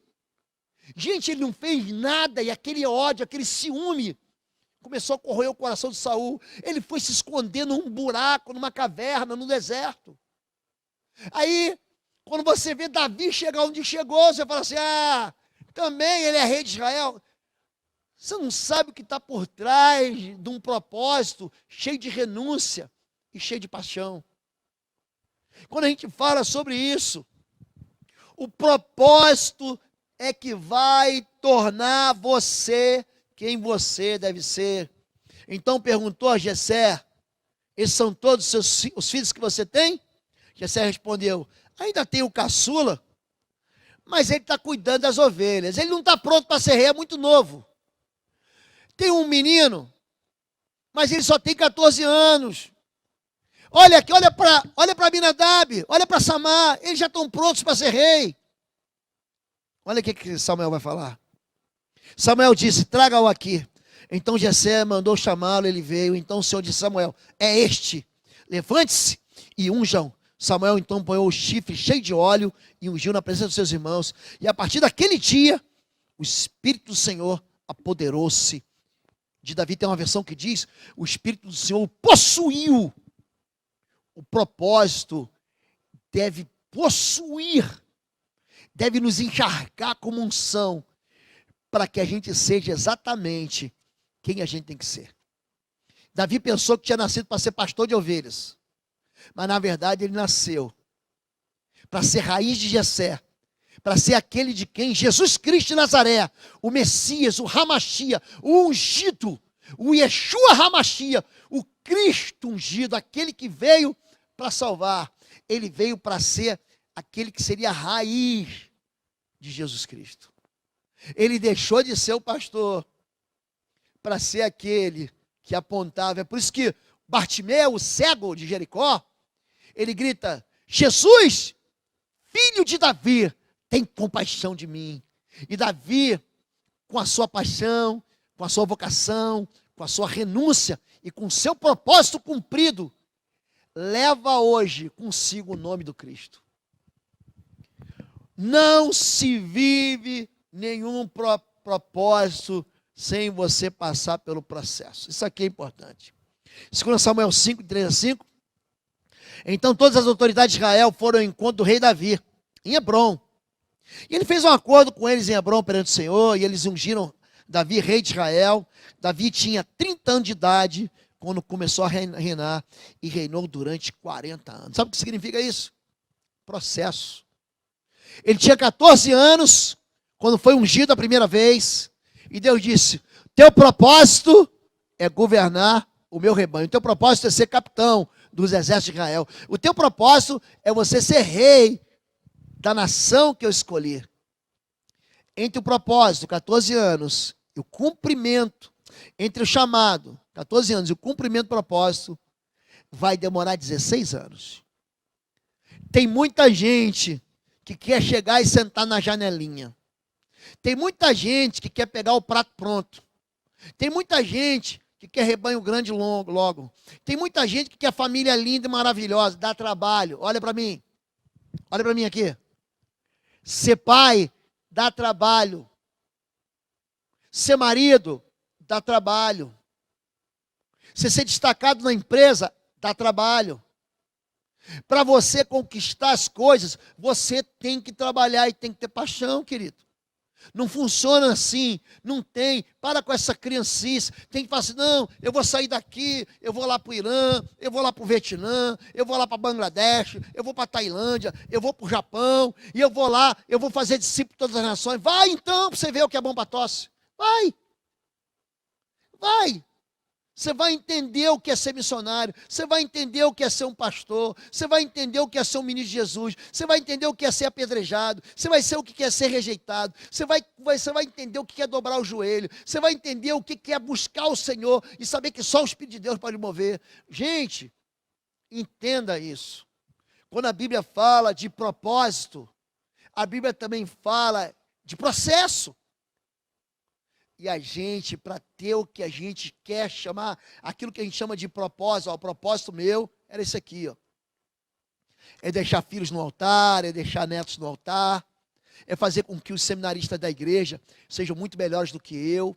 Gente, ele não fez nada, e aquele ódio, aquele ciúme, começou a corroer o coração de Saul. Ele foi se esconder num buraco, numa caverna, no deserto. Aí, quando você vê Davi chegar onde chegou, você fala assim, também ele é rei de Israel. Você não sabe o que está por trás de um propósito cheio de renúncia e cheio de paixão. Quando a gente fala sobre isso, o propósito é que vai tornar você quem você deve ser. Então perguntou a Jessé, esses são todos os filhos que você tem? Jessé respondeu, ainda tem o caçula, mas ele está cuidando das ovelhas. Ele não está pronto para ser rei, é muito novo. Tem um menino, mas ele só tem 14 anos. Olha aqui, olha para Abinadab, olha para Samar, eles já estão prontos para ser rei. Olha o que Samuel vai falar. Samuel disse, traga-o aqui. Então Jessé mandou chamá-lo, ele veio. Então o Senhor disse, Samuel, é este, levante-se e unjam. Samuel então põe o chifre cheio de óleo e ungiu na presença dos seus irmãos. E a partir daquele dia, o Espírito do Senhor apoderou-se de Davi. Tem uma versão que diz, o Espírito do Senhor o possuiu. O propósito deve possuir, deve nos encharcar como unção, para que a gente seja exatamente quem a gente tem que ser. Davi pensou que tinha nascido para ser pastor de ovelhas, mas na verdade ele nasceu para ser raiz de Jessé, para ser aquele de quem Jesus Cristo de Nazaré, o Messias, o Hamashia, o ungido, o Yeshua Hamashia, o Cristo ungido, aquele que veio para salvar. Ele veio para ser aquele que seria a raiz de Jesus Cristo. Ele deixou de ser o pastor para ser aquele que apontava. É por isso que Bartimeu, o cego de Jericó, ele grita, Jesus, filho de Davi, tem compaixão de mim. E Davi, com a sua paixão, com a sua vocação, com a sua renúncia e com o seu propósito cumprido, leva hoje consigo o nome do Cristo. Não se vive nenhum propósito sem você passar pelo processo. Isso aqui é importante. 2 Samuel 5, 3 a 5. Então todas as autoridades de Israel foram ao encontro do rei Davi, em Hebrom. E ele fez um acordo com eles em Hebrom perante o Senhor, e eles ungiram Davi, rei de Israel. Davi tinha 30 anos de idade quando começou a reinar, e reinou durante 40 anos. Sabe o que significa isso? Processo. Ele tinha 14 anos quando foi ungido a primeira vez, e Deus disse: teu propósito é governar o meu rebanho, o teu propósito é ser capitão dos exércitos de Israel, o teu propósito é você ser rei da nação que eu escolhi. Entre o propósito, 14 anos, e o cumprimento, entre o chamado, 14 anos, e o cumprimento do propósito, vai demorar 16 anos. Tem muita gente que quer chegar e sentar na janelinha. Tem muita gente que quer pegar o prato pronto. Tem muita gente que quer rebanho grande logo. Tem muita gente que quer família linda e maravilhosa, dá trabalho. Olha para mim. Olha para mim aqui. Ser pai dá trabalho. Ser marido dá trabalho. Você ser destacado na empresa dá trabalho. Para você conquistar as coisas, você tem que trabalhar e tem que ter paixão, querido. Não funciona assim, não tem. Para com essa criancice. Tem que falar assim: não, eu vou sair daqui, eu vou lá para o Irã, eu vou lá para o Vietnã, eu vou lá para Bangladesh, eu vou para a Tailândia, eu vou para o Japão, e eu vou lá, eu vou fazer discípulo de todas as nações. Vai então, para você ver o que é bom para tosse. Vai. Vai. Você vai entender o que é ser missionário, você vai entender o que é ser um pastor, você vai entender o que é ser um ministro de Jesus, você vai entender o que é ser apedrejado, você vai ser o que é ser rejeitado, você vai entender o que é dobrar o joelho, você vai entender o que é buscar o Senhor e saber que só o Espírito de Deus pode mover. Gente, entenda isso. Quando a Bíblia fala de propósito, a Bíblia também fala de processo. E a gente, para ter o que a gente quer chamar, aquilo que a gente chama de propósito, o propósito meu era esse aqui, ó. É deixar filhos no altar, é deixar netos no altar, é fazer com que os seminaristas da igreja sejam muito melhores do que eu,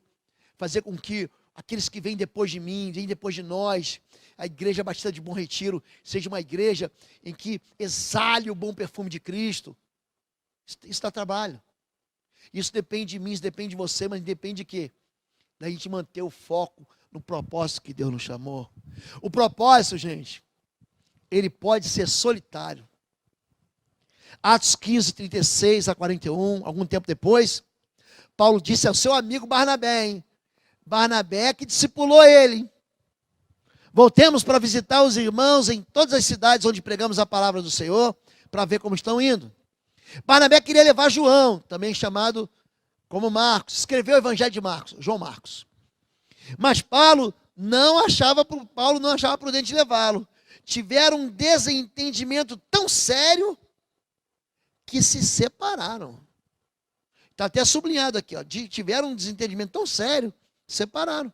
fazer com que aqueles que vêm depois de mim, vêm depois de nós, a igreja Batista de Bom Retiro, seja uma igreja em que exale o bom perfume de Cristo. Isso dá trabalho. Isso depende de mim, isso depende de você, mas depende de quê? Da gente manter o foco no propósito que Deus nos chamou. O propósito, gente, ele pode ser solitário. Atos 15, 36 a 41, algum tempo depois, Paulo disse ao seu amigo Barnabé, hein? Barnabé que discipulou ele. Voltemos para visitar os irmãos em todas as cidades onde pregamos a palavra do Senhor, para ver como estão indo. Barnabé queria levar João, também chamado como Marcos, escreveu o Evangelho de Marcos, João Marcos. Mas Paulo não achava prudente levá-lo. Tiveram um desentendimento tão sério que se separaram. Está até sublinhado aqui, ó. Tiveram um desentendimento tão sério, se separaram.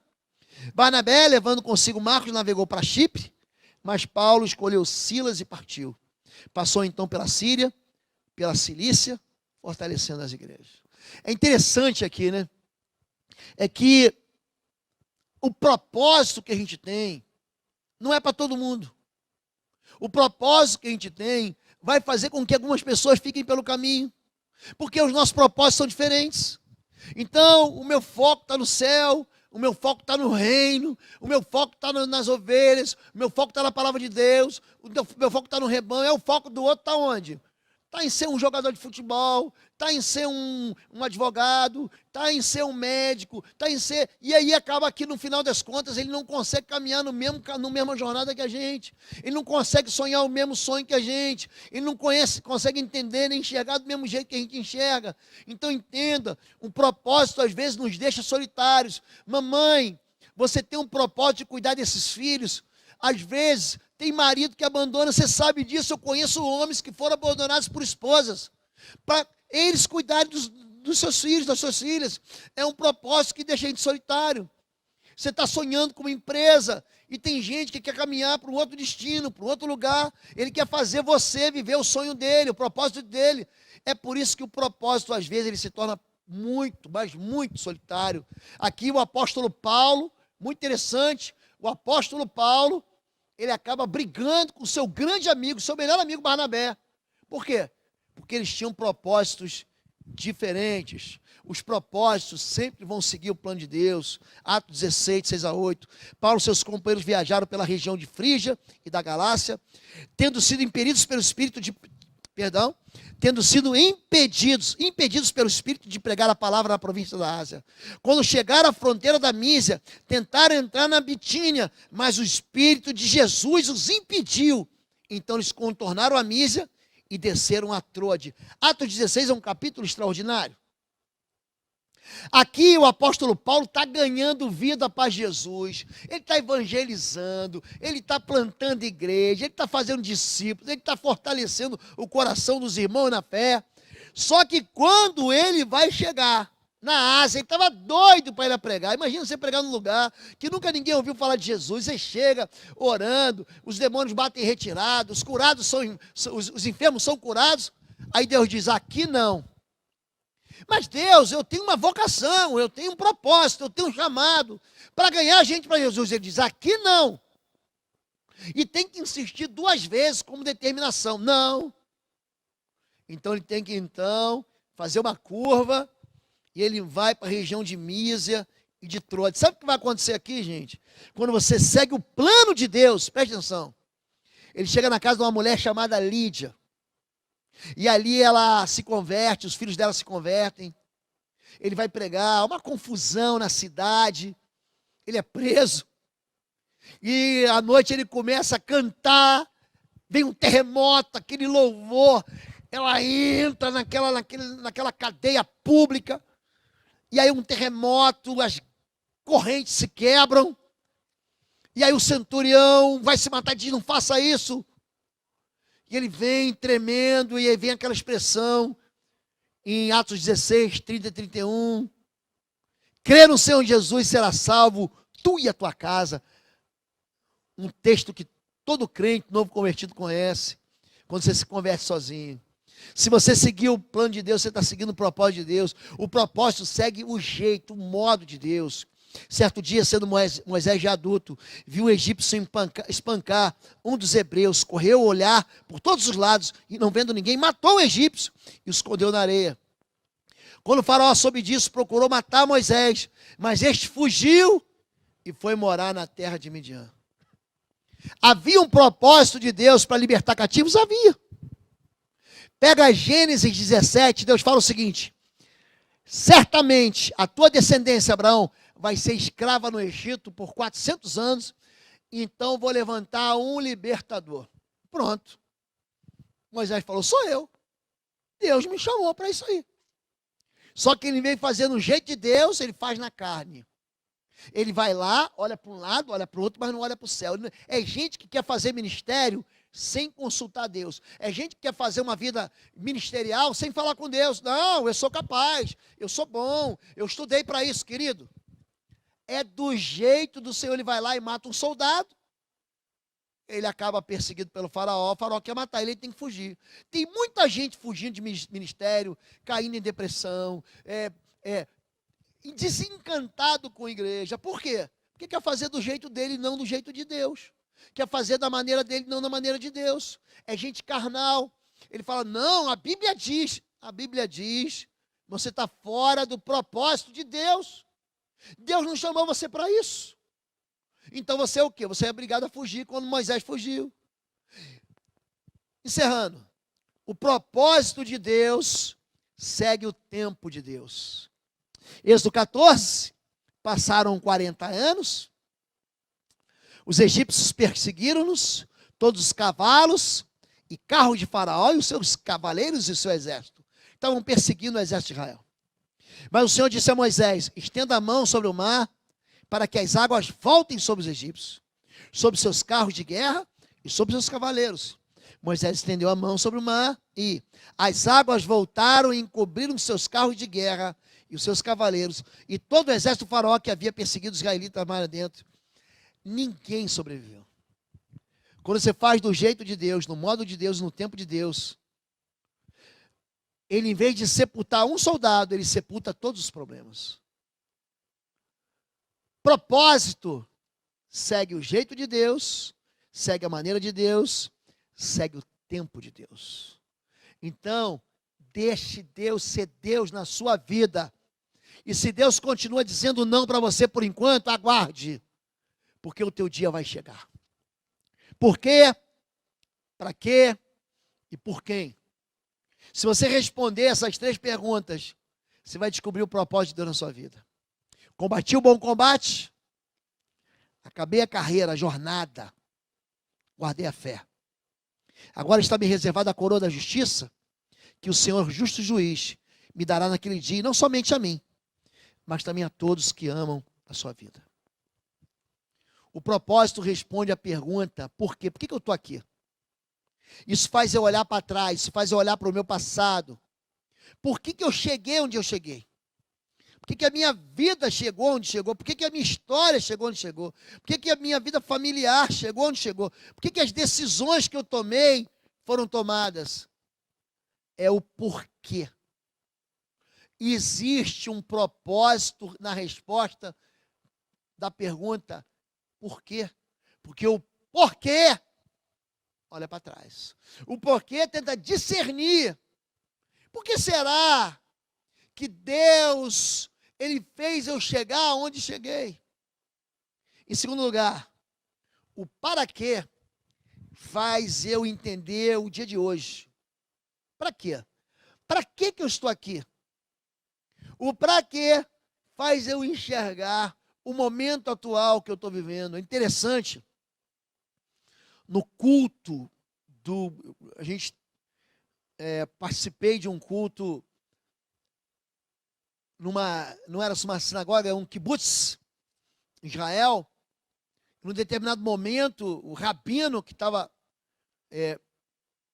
Barnabé, levando consigo Marcos, navegou para Chipre, mas Paulo escolheu Silas e partiu. Passou então pela Síria, pela Cilícia, fortalecendo as igrejas. É interessante aqui, né? É que o propósito que a gente tem não é para todo mundo. O propósito que a gente tem vai fazer com que algumas pessoas fiquem pelo caminho, porque os nossos propósitos são diferentes. Então, o meu foco está no céu, o meu foco está no reino, o meu foco está nas ovelhas, o meu foco está na palavra de Deus, o meu foco está no rebanho, o foco do outro está onde? Está em ser um jogador de futebol, está em ser um advogado, está em ser um médico, está em ser... E aí acaba que no final das contas ele não consegue caminhar no mesma jornada que a gente. Ele não consegue sonhar o mesmo sonho que a gente. Ele não consegue entender nem enxergar do mesmo jeito que a gente enxerga. Então entenda, um propósito às vezes nos deixa solitários. Mamãe, você tem um propósito de cuidar desses filhos. Às vezes... tem marido que abandona, você sabe disso. Eu conheço homens que foram abandonados por esposas, para eles cuidarem dos seus filhos, das suas filhas. É um propósito que deixa a gente solitário. Você está sonhando com uma empresa, e tem gente que quer caminhar para um outro destino, para um outro lugar. Ele quer fazer você viver o sonho dele, o propósito dele. É por isso que o propósito, às vezes, ele se torna muito, mas muito solitário. Aqui o apóstolo Paulo, muito interessante, o apóstolo Paulo, ele acaba brigando com o seu grande amigo, seu melhor amigo Barnabé. Por quê? Porque eles tinham propósitos diferentes. Os propósitos sempre vão seguir o plano de Deus. Atos 16, 6-8. Paulo e seus companheiros viajaram pela região de Frígia e da Galácia, tendo sido impedidos pelo Espírito pelo Espírito de pregar a palavra na província da Ásia. Quando chegaram à fronteira da Mísia, tentaram entrar na Bitínia, mas o Espírito de Jesus os impediu. Então eles contornaram a Mísia e desceram a Troade. Atos 16 é um capítulo extraordinário. Aqui o apóstolo Paulo está ganhando vida para Jesus, ele está evangelizando, ele está plantando igreja, ele está fazendo discípulos, ele está fortalecendo o coração dos irmãos na fé. Só que quando ele vai chegar na Ásia, ele estava doido para ir pregar. Imagina você pregar num lugar que nunca ninguém ouviu falar de Jesus. Você chega orando, os demônios batem retirado, os enfermos são curados. Aí Deus diz: aqui não. Mas Deus, eu tenho uma vocação, eu tenho um propósito, eu tenho um chamado para ganhar gente para Jesus. Ele diz: aqui não. E tem que insistir 2 vezes como determinação. Não. Então ele tem que fazer uma curva e ele vai para a região de Mísia e de Troade. Sabe o que vai acontecer aqui, gente? Quando você segue o plano de Deus, preste atenção. Ele chega na casa de uma mulher chamada Lídia. E ali ela se converte, os filhos dela se convertem. Ele vai pregar, uma confusão na cidade. Ele é preso. E à noite ele começa a cantar. Vem um terremoto, aquele louvor. Ela entra naquela cadeia pública. E aí um terremoto, as correntes se quebram. E aí o centurião vai se matar e diz: não faça isso. E ele vem tremendo, e aí vem aquela expressão em Atos 16, 30 e 31. Crê no Senhor Jesus, será salvo, tu e a tua casa. Um texto que todo crente novo convertido conhece, quando você se converte sozinho. Se você seguir o plano de Deus, você está seguindo o propósito de Deus. O propósito segue o jeito, o modo de Deus. Certo dia, sendo Moisés já adulto, viu um egípcio espancar um dos hebreus, correu a olhar por todos os lados e, não vendo ninguém, matou o egípcio e o escondeu na areia. Quando o faraó soube disso, procurou matar Moisés, mas este fugiu e foi morar na terra de Midian. Havia um propósito de Deus para libertar cativos? Havia. Pega Gênesis 17, Deus fala o seguinte: certamente a tua descendência, Abraão, vai ser escrava no Egito por 400 anos, então vou levantar um libertador. Pronto. Moisés falou: sou eu. Deus me chamou para isso aí. Só que ele veio fazendo o jeito de Deus, ele faz na carne. Ele vai lá, olha para um lado, olha para o outro, mas não olha para o céu. É gente que quer fazer ministério sem consultar Deus. É gente que quer fazer uma vida ministerial sem falar com Deus. Não, eu sou capaz, eu sou bom, eu estudei para isso, querido. É do jeito do Senhor. Ele vai lá e mata um soldado. Ele acaba perseguido pelo faraó. O faraó quer matar ele tem que fugir. Tem muita gente fugindo de ministério, caindo em depressão, desencantado com a igreja. Por quê? Porque quer fazer do jeito dele e não do jeito de Deus. Quer fazer da maneira dele e não da maneira de Deus. É gente carnal. Ele fala: não, a Bíblia diz. A Bíblia diz. Você está fora do propósito de Deus. Deus não chamou você para isso. Então você é o quê? Você é obrigado a fugir quando Moisés fugiu. Encerrando. O propósito de Deus segue o tempo de Deus. Êxodo 14. Passaram 40 anos. Os egípcios perseguiram-nos, todos os cavalos e carros de Faraó e os seus cavaleiros e o seu exército. Estavam perseguindo o exército de Israel. Mas o Senhor disse a Moisés: estenda a mão sobre o mar, para que as águas voltem sobre os egípcios, sobre seus carros de guerra e sobre seus cavaleiros. Moisés estendeu a mão sobre o mar e as águas voltaram e encobriram seus carros de guerra e os seus cavaleiros. E todo o exército do faraó que havia perseguido os israelitas mar adentro. Ninguém sobreviveu. Quando você faz do jeito de Deus, no modo de Deus, no tempo de Deus, ele, em vez de sepultar um soldado, ele sepulta todos os problemas. Propósito segue o jeito de Deus, segue a maneira de Deus, segue o tempo de Deus. Então, deixe Deus ser Deus na sua vida. E se Deus continua dizendo não para você por enquanto, aguarde, porque o teu dia vai chegar. Por quê? Para quê? E por quem? Se você responder essas 3 perguntas, você vai descobrir o propósito de Deus na sua vida. Combati o bom combate, acabei a carreira, a jornada, guardei a fé. Agora está me reservada a coroa da justiça, que o Senhor, justo juiz, me dará naquele dia, e não somente a mim, mas também a todos que amam a sua vida. O propósito responde à pergunta, por quê? Por que eu estou aqui? Isso faz eu olhar para trás, isso faz eu olhar para o meu passado. Por que eu cheguei onde eu cheguei? Por que a minha vida chegou onde chegou? Por que a minha história chegou onde chegou? Por que a minha vida familiar chegou onde chegou? Por que as decisões que eu tomei foram tomadas? É o porquê. Existe um propósito na resposta da pergunta, por quê? Porque o porquê olha para trás. O porquê tenta discernir. Por que será que Deus, Ele fez eu chegar onde cheguei? Em segundo lugar, o para quê faz eu entender o dia de hoje. Para quê? Para que eu estou aqui? O para quê faz eu enxergar o momento atual que eu estou vivendo. É interessante. No culto participei de um culto não era uma sinagoga, era um kibbutz, em Israel. Num determinado momento, o rabino que estava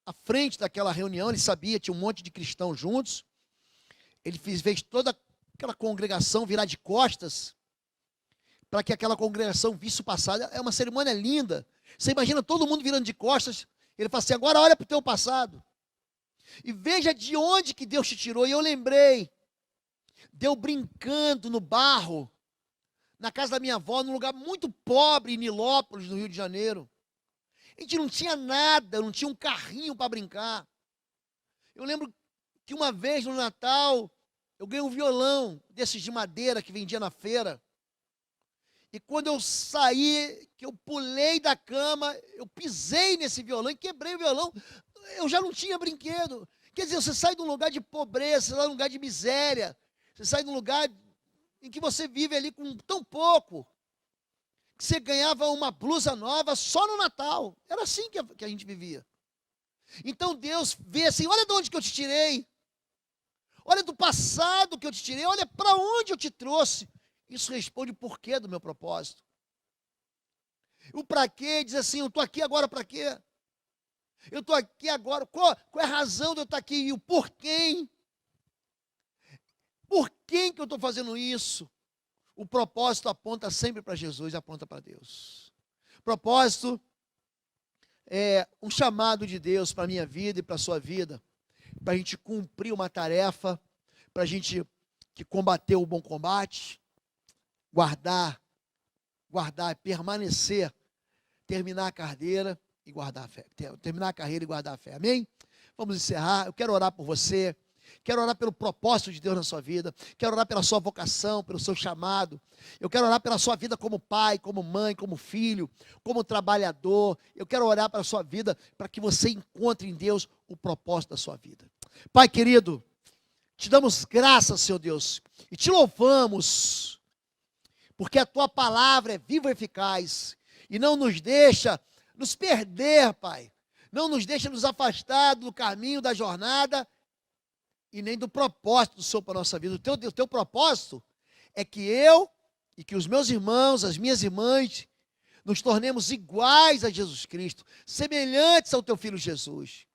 à frente daquela reunião, ele sabia, tinha um monte de cristãos juntos, ele fez toda aquela congregação virar de costas, para que aquela congregação visse o passado. É uma cerimônia linda. Você imagina todo mundo virando de costas, ele fala assim, agora olha para o teu passado, e veja de onde que Deus te tirou. E eu lembrei, Deus brincando no barro, na casa da minha avó, num lugar muito pobre, em Nilópolis, no Rio de Janeiro. A gente não tinha nada, não tinha um carrinho para brincar. Eu lembro que uma vez no Natal, eu ganhei um violão desses de madeira que vendia na feira. E quando eu saí, que eu pulei da cama, eu pisei nesse violão e quebrei o violão, eu já não tinha brinquedo. Quer dizer, você sai de um lugar de pobreza, você sai de um lugar de miséria, você sai de um lugar em que você vive ali com tão pouco, que você ganhava uma blusa nova só no Natal. Era assim que a gente vivia. Então Deus vê assim, olha de onde que eu te tirei, olha do passado que eu te tirei, olha para onde eu te trouxe. Isso responde o porquê do meu propósito. O para quê diz assim, eu estou aqui agora para quê? Eu estou aqui agora, qual é a razão de eu estar aqui? E o porquê? Por que eu estou fazendo isso? O propósito aponta sempre para Jesus, aponta para Deus. Propósito é um chamado de Deus para a minha vida e para a sua vida, para a gente cumprir uma tarefa, para a gente que combater o bom combate, guardar, permanecer, terminar a carreira e guardar a fé. Terminar a carreira e guardar a fé. Amém? Vamos encerrar. Eu quero orar por você. Quero orar pelo propósito de Deus na sua vida. Quero orar pela sua vocação, pelo seu chamado. Eu quero orar pela sua vida como pai, como mãe, como filho, como trabalhador. Eu quero orar pela sua vida para que você encontre em Deus o propósito da sua vida. Pai querido, te damos graças, Senhor Deus, e te louvamos, porque a tua palavra é viva e eficaz, e não nos deixa nos perder, Pai. Não nos deixa nos afastar do caminho da jornada e nem do propósito do Senhor para a nossa vida. O teu propósito é que eu e que os meus irmãos, as minhas irmãs, nos tornemos iguais a Jesus Cristo, semelhantes ao teu Filho Jesus.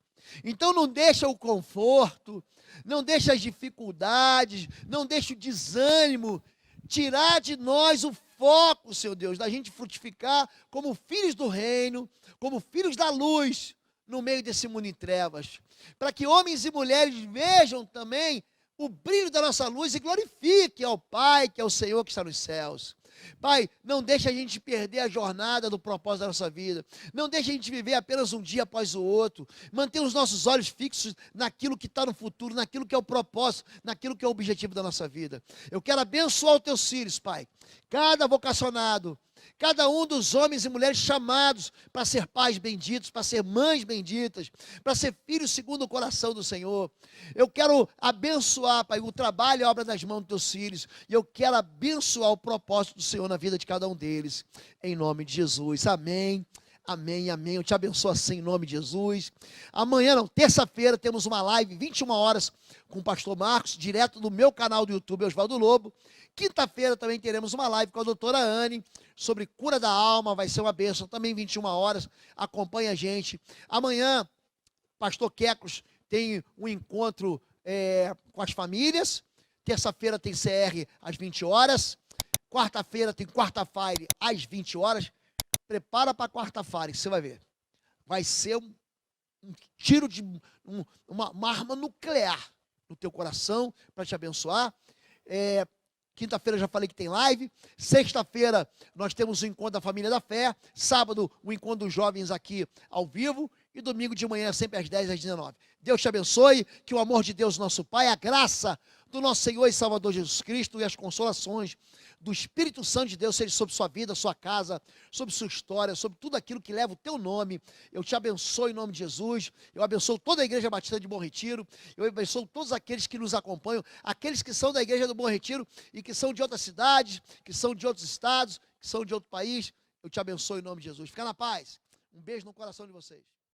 Então não deixa o conforto, não deixa as dificuldades, não deixa o desânimo tirar de nós o foco, Senhor Deus, da gente frutificar como filhos do reino, como filhos da luz, no meio desse mundo em trevas, para que homens e mulheres vejam também o brilho da nossa luz e glorifiquem ao Pai, que é o Senhor que está nos céus. Pai, não deixe a gente perder a jornada do propósito da nossa vida. Não deixe a gente viver apenas um dia após o outro. Mantenha os nossos olhos fixos naquilo que está no futuro, naquilo que é o propósito, naquilo que é o objetivo da nossa vida. Eu quero abençoar os teus filhos, Pai. Cada vocacionado, cada um dos homens e mulheres chamados para ser pais benditos, para ser mães benditas, para ser filhos segundo o coração do Senhor. Eu quero abençoar, Pai, o trabalho e a obra das mãos dos teus filhos. E eu quero abençoar o propósito do Senhor na vida de cada um deles. Em nome de Jesus. Amém. Amém, amém. Eu te abençoo assim em nome de Jesus. Amanhã, não, terça-feira, temos uma live, 21 horas, com o pastor Marcos, direto do meu canal do YouTube, Osvaldo Lobo. Quinta-feira também teremos uma live com a doutora Anne, sobre cura da alma, vai ser uma bênção, também 21 horas. Acompanha a gente. Amanhã, pastor Quecos tem um encontro com as famílias. Terça-feira tem CR às 20 horas. Quarta-feira tem quarta-feira às 20 horas. Prepara para quarta-feira, você vai ver. Vai ser um tiro de uma arma nuclear no teu coração para te abençoar. Quinta-feira já falei que tem live. Sexta-feira nós temos o encontro da Família da Fé. Sábado, o encontro dos jovens aqui ao vivo. E domingo de manhã, sempre às 10 às 19. Deus te abençoe, que o amor de Deus, nosso Pai, a graça do nosso Senhor e Salvador Jesus Cristo e as consolações do Espírito Santo de Deus seja sobre sua vida, sua casa, sobre sua história, sobre tudo aquilo que leva o teu nome. Eu te abençoo em nome de Jesus. Eu abençoo toda a Igreja Batista de Bom Retiro. Eu abençoo todos aqueles que nos acompanham, aqueles que são da Igreja do Bom Retiro e que são de outras cidades, que são de outros estados, que são de outro país. Eu te abençoo em nome de Jesus. Fica na paz. Um beijo no coração de vocês.